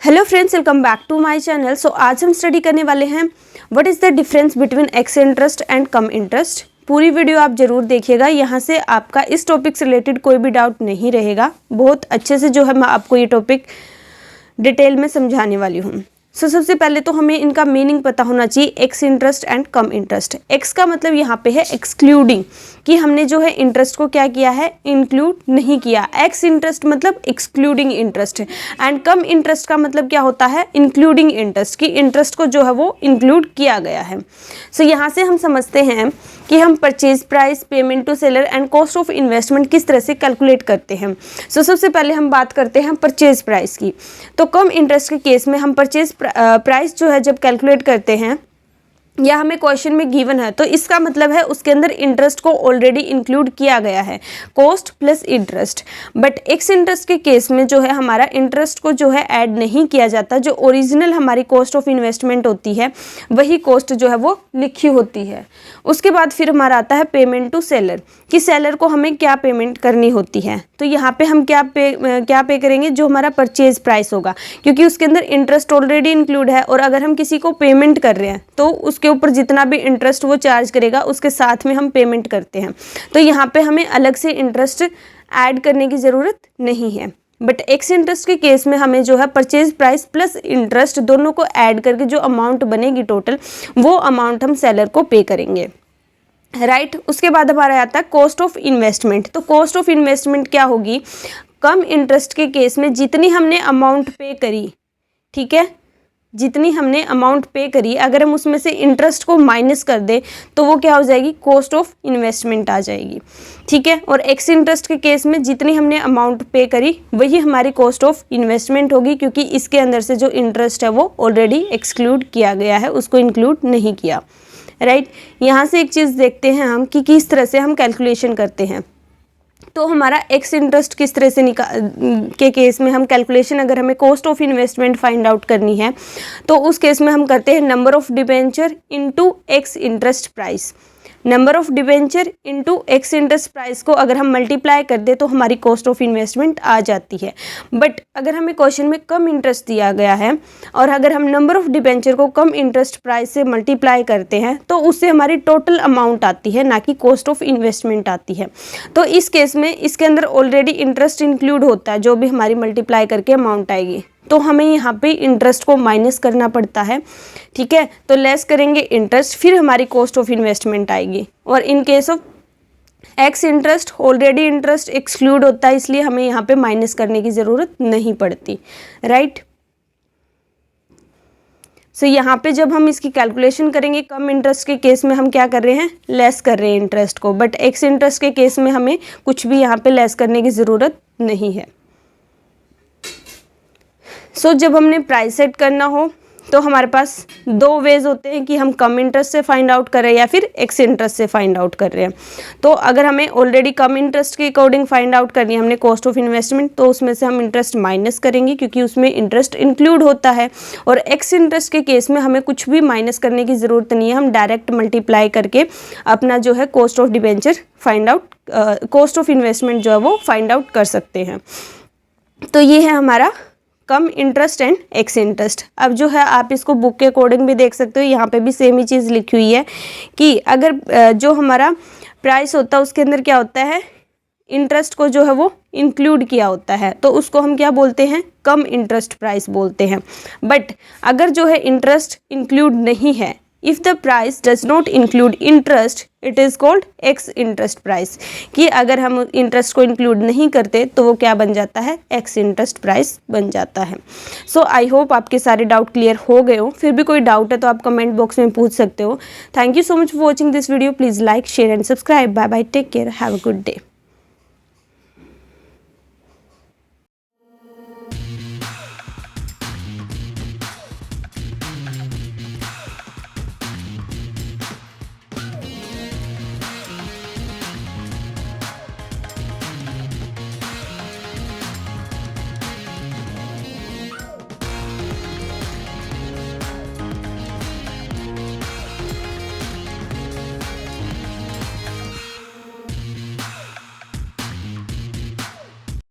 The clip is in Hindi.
Hello friends, welcome back to my channel. So आज हम स्टडी करने वाले हैं what is the difference between ex interest and come interest. पूरी वीडियो आप जरूर देखिएगा, यहाँ से आपका इस टॉपिक से रिलेटेड कोई भी डाउट नहीं रहेगा। बहुत अच्छे से जो है मैं आपको ये टॉपिक डिटेल में समझाने वाली हूँ। सबसे पहले तो हमें इनका मीनिंग पता होना चाहिए, x interest and come interest. X का मतलब यहाँ पे है एक्सक्लूडिंग, कि हमने जो है इंटरेस्ट को क्या किया है, इंक्लूड नहीं किया। एक्स इंटरेस्ट मतलब एक्सक्लूडिंग इंटरेस्ट है, एंड कम इंटरेस्ट का मतलब क्या होता है, इंक्लूडिंग इंटरेस्ट, कि इंटरेस्ट को जो है वो इंक्लूड किया गया है। यहाँ से हम समझते हैं कि हम purchase price, payment to seller and cost of investment किस तरह से कैलकुलेट करते हैं। सबसे पहले हम बात करते हैं परचेज प्राइस की। तो कम इंटरेस्ट के केस में हम परचेज प्राइस जो है जब कैलकुलेट करते हैं, या हमें क्वेश्चन में गिवन है, तो इसका मतलब है उसके अंदर इंटरेस्ट को ऑलरेडी इंक्लूड किया गया है, cost plus interest. But x interest के केस में जो है हमारा इंटरेस्ट को जो है ऐड नहीं किया जाता। जो ओरिजिनल हमारी कॉस्ट ऑफ इन्वेस्टमेंट होती है वही कॉस्ट जो है वो लिखी होती है। उसके बाद फिर हमारा आता है पेमेंट टू सेलर, कि सेलर को हमें क्या पेमेंट करनी होती है। तो यहाँ पे हम क्या पे करेंगे, जो हमारा परचेज प्राइस होगा, क्योंकि उसके अंदर इंटरेस्ट ऑलरेडी इंक्लूड है। और अगर हम किसी को पेमेंट कर रहे हैं तो उसके ऊपर जितना भी इंटरेस्ट वो चार्ज करेगा उसके साथ में हम पेमेंट करते हैं। तो यहाँ पे हमें अलग से इंटरेस्ट ऐड करने की ज़रूरत नहीं है। बट एक्स इंटरेस्ट के केस में हमें जो है परचेज प्राइस प्लस इंटरेस्ट दोनों को ऐड करके जो अमाउंट बनेगी टोटल, वो अमाउंट हम सेलर को पे करेंगे, राइट। उसके बाद हमारा आता है कॉस्ट ऑफ इन्वेस्टमेंट। तो कॉस्ट ऑफ इन्वेस्टमेंट क्या होगी, कम इंटरेस्ट के केस में जितनी हमने अमाउंट पे करी, ठीक है, जितनी हमने अमाउंट पे करी, अगर हम उसमें से इंटरेस्ट को माइनस कर दें तो वो क्या हो जाएगी, कॉस्ट ऑफ इन्वेस्टमेंट आ जाएगी, ठीक है। और एक्स इंटरेस्ट के केस में जितनी हमने अमाउंट पे करी वही हमारी कॉस्ट ऑफ इन्वेस्टमेंट होगी, क्योंकि इसके अंदर से जो इंटरेस्ट है वो ऑलरेडी एक्सक्लूड किया गया है, उसको इंक्लूड नहीं किया, राइट। यहाँ से एक चीज़ देखते हैं हम कि किस तरह से हम कैलकुलेशन करते हैं। तो हमारा एक्स इंटरेस्ट किस तरह से के केस में हम कैलकुलेशन, अगर हमें cost of investment find out करनी है तो उस केस में हम करते हैं number of debenture into x interest price. Number of debenture into x interest price को अगर हम मल्टीप्लाई कर दें तो हमारी कॉस्ट ऑफ इन्वेस्टमेंट आ जाती है। बट अगर हमें क्वेश्चन में कम इंटरेस्ट दिया गया है और अगर हम नंबर ऑफ डिबेंचर को कम इंटरेस्ट प्राइस से मल्टीप्लाई करते हैं तो उससे हमारी टोटल अमाउंट आती है, ना कि कॉस्ट ऑफ इन्वेस्टमेंट आती है। तो इस केस में इसके अंदर ऑलरेडी इंटरेस्ट इंक्लूड होता है, जो भी हमारी मल्टीप्लाई करके अमाउंट आएगी, तो हमें यहाँ पे इंटरेस्ट को माइनस करना पड़ता है, ठीक है। तो लेस करेंगे इंटरेस्ट, फिर हमारी कॉस्ट ऑफ इन्वेस्टमेंट आएगी। और in case of x interest already interest exclude होता है, इसलिए हमें यहाँ पे माइनस करने की ज़रूरत नहीं पड़ती, राइट। सो यहाँ पे जब हम इसकी कैलकुलेशन करेंगे, कम इंटरेस्ट के केस में हम क्या कर रहे हैं, लेस कर रहे हैं इंटरेस्ट को। बट एक्स इंटरेस्ट के केस में हमें कुछ भी यहाँ पे लेस करने की ज़रूरत नहीं है। जब हमने प्राइस सेट करना हो तो हमारे पास दो वेज होते हैं कि हम कम इंटरेस्ट से फाइंड आउट कर रहे हैं या फिर एक्स इंटरेस्ट से फाइंड आउट कर रहे हैं। तो अगर हमें ऑलरेडी कम इंटरेस्ट के अकॉर्डिंग फाइंड आउट करनी है हमने कॉस्ट ऑफ इन्वेस्टमेंट, तो उसमें से हम इंटरेस्ट माइनस करेंगे, क्योंकि उसमें इंटरेस्ट इंक्लूड होता है। और एक्स इंटरेस्ट के केस में हमें कुछ भी माइनस करने की ज़रूरत नहीं है, हम डायरेक्ट मल्टीप्लाई करके अपना जो है cost of debenture find out, cost of investment जो है वो फाइंड आउट कर सकते हैं। तो ये है हमारा कम इंटरेस्ट एंड एक्स इंटरेस्ट। अब जो है आप इसको बुक के अकॉर्डिंग भी देख सकते हो, यहाँ पे भी सेम ही चीज़ लिखी हुई है कि अगर जो हमारा प्राइस होता है उसके अंदर क्या होता है, इंटरेस्ट को जो है वो इंक्लूड किया होता है, तो उसको हम क्या बोलते हैं, कम इंटरेस्ट प्राइस बोलते हैं। बट अगर जो है इंटरेस्ट इंक्लूड नहीं है, if the price does not include interest it is called x interest price, कि अगर हम इंटरेस्ट को इंक्लूड नहीं करते तो वो क्या बन जाता है, एक्स इंटरेस्ट प्राइस बन जाता है। आई होप आपके सारे डाउट क्लियर हो गए हो। फिर भी कोई डाउट है तो आप कमेंट बॉक्स में पूछ सकते हो। Thank you so much for watching this video. Please like, share and subscribe. Bye bye, take care, have a good day.